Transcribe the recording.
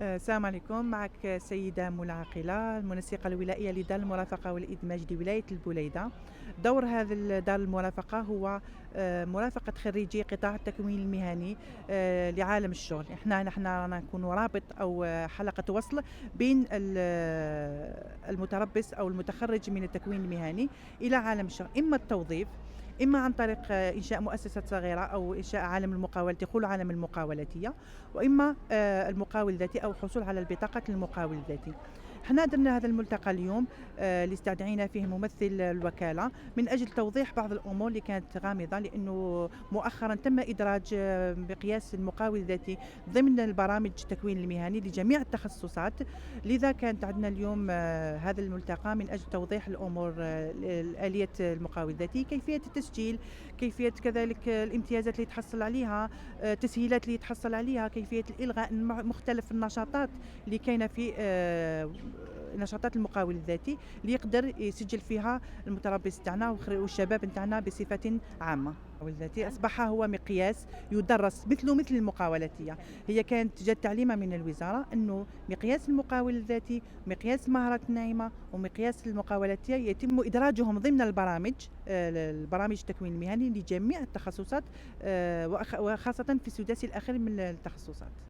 السلام عليكم. معك سيدة منى عقيلة، المنسقة الولائية لدار المرافقة والإدماج لولاية البليدة. دور هذا دار المرافقة هو مرافقة خريجي قطاع التكوين المهني لعالم الشغل. نحن نكون رابط أو حلقة وصل بين المتربص أو المتخرج من التكوين المهني إلى عالم الشغل، إما التوظيف، إما عن طريق إنشاء مؤسسة صغيرة أو إنشاء عالم المقاولة يقول عالم المقاولاتية، وإما المقاول الذاتي أو الحصول على البطاقة المقاول الذاتي. احنا درنا هذا الملتقى اليوم اللي استدعينا فيه ممثل الوكالة من أجل توضيح بعض الأمور اللي كانت غامضة، لأنه مؤخرا تم إدراج مقياس المقاول الذاتي ضمن البرامج التكوين المهني لجميع التخصصات. لذا كانت عندنا اليوم هذا الملتقى من أجل توضيح الأمور، آلية المقاول الذاتي، كيفية التسجيل، كيفية كذلك الامتيازات اللي يتحصل عليها، التسهيلات اللي يتحصل عليها، كيفية الإلغاء مختلف النشاطات اللي كاينة في نشاطات المقاول الذاتي اللي يقدر يسجل فيها المتربص تاعنا والشباب نتاعنا بصفة عامة. المقاول الذاتي أصبح هو مقياس يدرس مثل المقاولاتية. هي كانت جات تعليمة من الوزارة أنه مقياس المقاول الذاتي، مقياس المهارات الناعمة، ومقياس المقاولاتية يتم إدراجهم ضمن البرامج التكوين المهني لجميع التخصصات، وخاصة في السداسي الأخير من التخصصات.